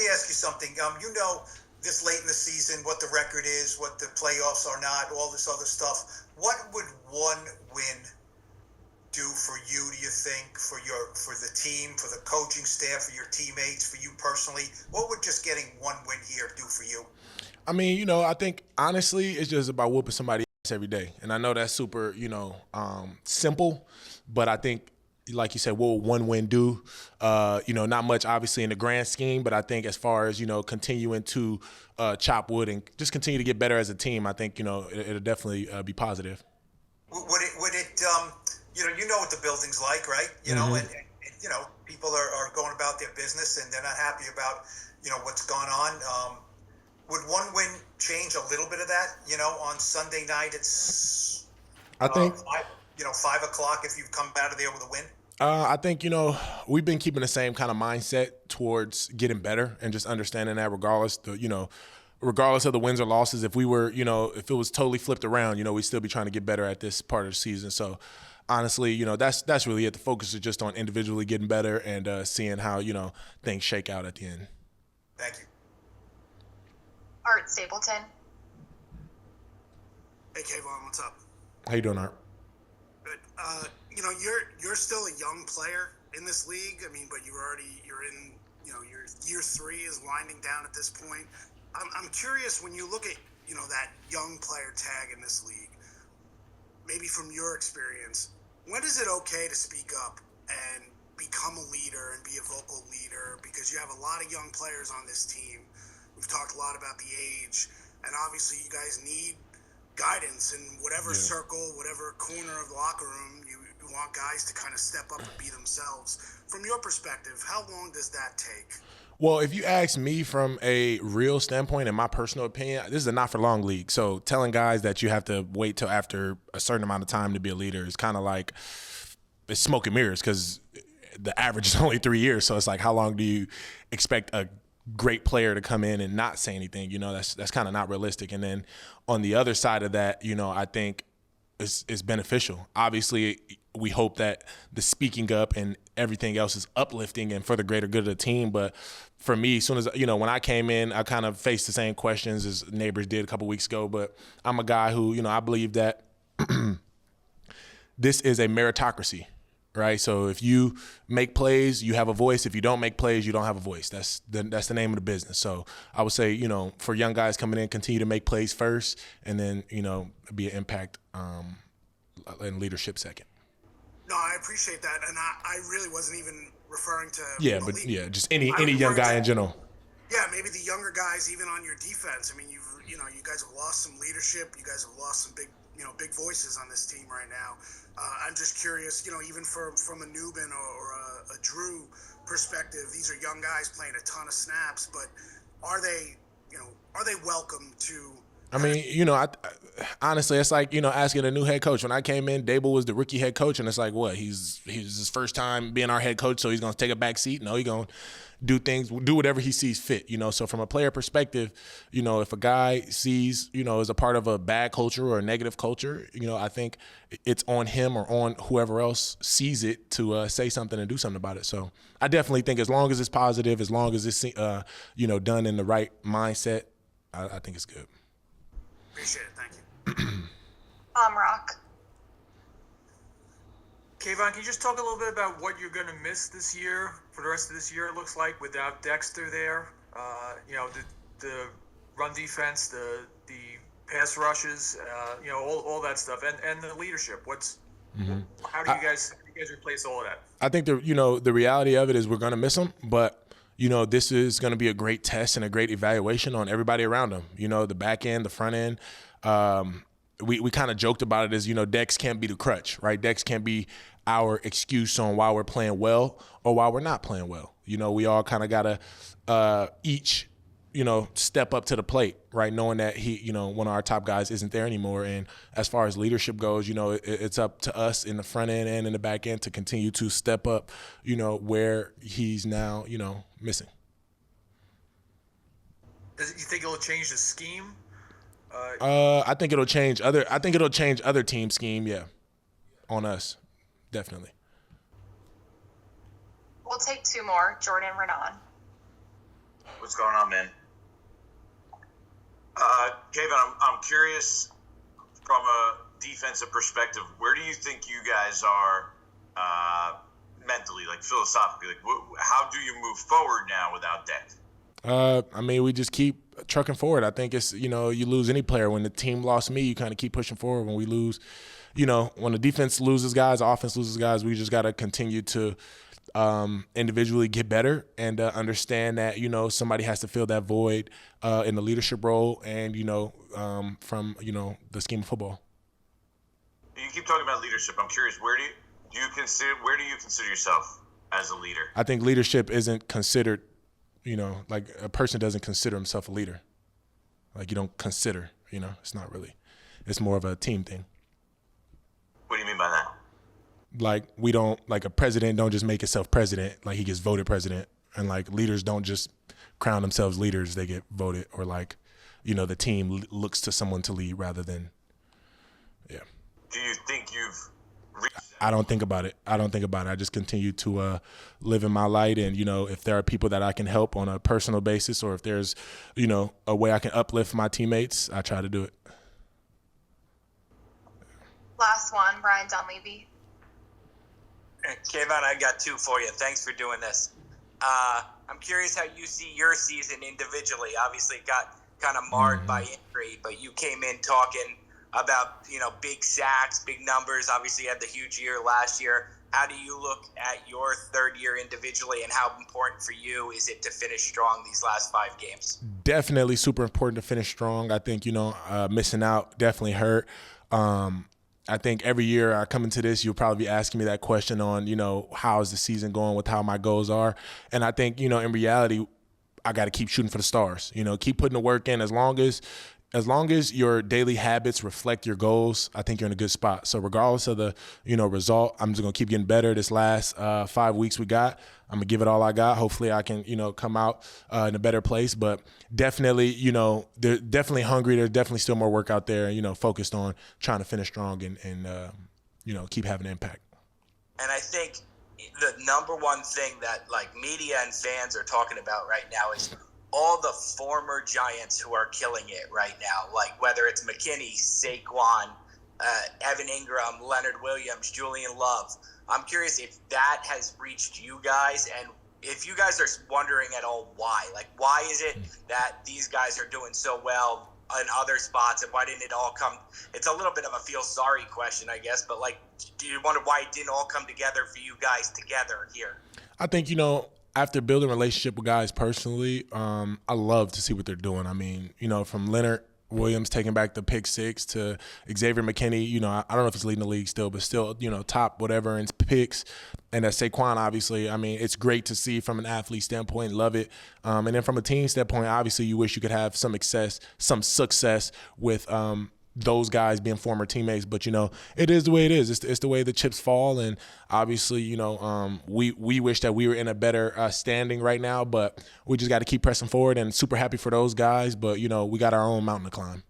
me ask you something. This late in the season, what the record is, what the playoffs are not, all this other stuff. What would one win do for you? Do you think for the team, for the coaching staff, for your teammates, for you personally? What would just getting one win here do for you? I mean, I think honestly, it's just about whooping somebody's ass every day, and I know that's super, simple, but I think, like you said, what will one win do? Not much, obviously, in the grand scheme, but I think as far as continuing to chop wood and just continue to get better as a team, I think it'll definitely be positive. Would it? You know what the building's like, right? And people are going about their business and they're not happy about what's gone on. Would one win change a little bit of that? On Sunday night, it's I think 5 o'clock if you've come out of there with a win. I think, we've been keeping the same kind of mindset towards getting better and just understanding that regardless of the wins or losses, if we were, if it was totally flipped around, we'd still be trying to get better at this part of the season. So honestly, that's really it. The focus is just on individually getting better and seeing how, things shake out at the end. Thank you. Art Stapleton. Hey, Kayvon, what's up? How you doing, Art? Good. You're still a young player in this league. I mean, but you're in, your year 3 is winding down at this point. I'm curious, when you look at, that young player tag in this league, maybe from your experience, when is it okay to speak up and become a leader and be a vocal leader? Because you have a lot of young players on this team. We've talked a lot about the age, and obviously you guys need guidance in whatever circle, whatever corner of the locker room. You want guys to kind of step up and be themselves. From your perspective, how long does that take? Well, if you ask me from a real standpoint, in my personal opinion, this is a not-for-long league. So telling guys that you have to wait till after a certain amount of time to be a leader is kind of like it's smoke and mirrors, because the average is only 3 years. So it's like, how long do you expect a great player to come in and not say anything? That's kind of not realistic. And then on the other side of that, I think it's beneficial. Obviously, we hope that the speaking up and everything else is uplifting and for the greater good of the team. But for me, as soon as, when I came in, I kind of faced the same questions as neighbors did a couple weeks ago. But I'm a guy who, I believe that this is a meritocracy, right? So if you make plays, you have a voice. If you don't make plays, you don't have a voice. That's the name of the business. So I would say, for young guys coming in, continue to make plays first, and then, be an impact and leadership second. No, I appreciate that, and I really wasn't even referring to just any young guy in general. Yeah, maybe the younger guys, even on your defense. I mean, you guys have lost some leadership. You guys have lost some big voices on this team right now. I'm just curious, even from a Newbin or a Drew perspective, these are young guys playing a ton of snaps, but are they welcome to? I mean, honestly, it's like, asking a new head coach. When I came in, Dable was the rookie head coach, and it's like, what? He's his first time being our head coach, so he's going to take a back seat? No, he's going to do whatever he sees fit, So from a player perspective, if a guy sees, is a part of a bad culture or a negative culture, I think it's on him or on whoever else sees it to say something and do something about it. So I definitely think as long as it's positive, as long as it's, done in the right mindset, I think it's good. Appreciate it. Thank you. Rock. Kayvon, can you just talk a little bit about what you're going to miss this year, for the rest of this year, it looks like, without Dexter there? The run defense, the pass rushes, all that stuff, and the leadership. How do you guys replace all of that? I think the reality of it is we're going to miss him, but this is going to be a great test and a great evaluation on everybody around him. The back end, the front end. We kind of joked about it as, Dex can't be the crutch, right? Dex can't be our excuse on why we're playing well or why we're not playing well. We all kind of got to each, step up to the plate, right? Knowing that he, one of our top guys isn't there anymore. And as far as leadership goes, it's up to us in the front end and in the back end to continue to step up, where he's now, missing. You think it'll change the scheme? I think it'll change other team scheme, yeah, on us, definitely. We'll take 2 more. Jordan Renan. What's going on, man? Kayvon, I'm curious from a defensive perspective, where do you think you guys are mentally, like philosophically? Like, how do you move forward now without Dex? I mean, we just keep trucking forward. I think it's, you lose any player. When the team lost me, you kind of keep pushing forward. When we lose, when the defense loses guys, the offense loses guys, we just got to continue to individually get better and understand that, somebody has to fill that void in the leadership role and, from, the scheme of football. You keep talking about leadership. I'm curious, where do you consider yourself as a leader? I think leadership isn't considered, like a person doesn't consider himself a leader. Like you don't consider, it's not really. It's more of a team thing. What do you mean by that? Like a president don't just make himself president, like he gets voted president. And like leaders don't just crown themselves leaders, they get voted. Or like, the team looks to someone to lead rather than, yeah. Do you think you've reached that? I don't think about it. I just continue to live in my light. And, if there are people that I can help on a personal basis or if there's, a way I can uplift my teammates, I try to do it. Last one, Brian Dunleavy. Kayvon, I got two for you. Thanks for doing this. I'm curious how you see your season individually. Obviously, it got kind of marred by injury, but you came in talking about, big sacks, big numbers. Obviously, you had the huge year last year. How do you look at your third year individually, and how important for you is it to finish strong these last 5 games? Definitely super important to finish strong. I think, missing out definitely hurt. I think every year I come into this, you'll probably be asking me that question on, how's the season going with how my goals are. And I think, in reality, I got to keep shooting for the stars, keep putting the work in. As long as your daily habits reflect your goals, I think you're in a good spot. So regardless of the, result, I'm just going to keep getting better. This last 5 weeks we got, I'm going to give it all I got. Hopefully I can, come out in a better place. But definitely, they're definitely hungry. There's definitely still more work out there, focused on trying to finish strong and keep having an impact. And I think the number one thing that media and fans are talking about right now is all the former Giants who are killing it right now, like whether it's McKinney, Saquon, Evan Ingram, Leonard Williams, Julian Love. I'm curious if that has reached you guys, and if you guys are wondering at all why. Like, why is it that these guys are doing so well in other spots, and why didn't it all come? It's a little bit of a feel sorry question, I guess, but do you wonder why it didn't all come together for you guys together here? I think, after building a relationship with guys personally, I love to see what they're doing. I mean, from Leonard Williams taking back the pick 6 to Xavier McKinney, I don't know if he's leading the league still, but still, top whatever in picks. And Saquon, obviously, I mean, it's great to see from an athlete standpoint, love it. And then from a team standpoint, obviously you wish you could have some success with those guys being former teammates, but it is the way it is. It's the way the chips fall, and obviously, we wish that we were in a better standing right now, but we just got to keep pressing forward. And super happy for those guys, but we got our own mountain to climb.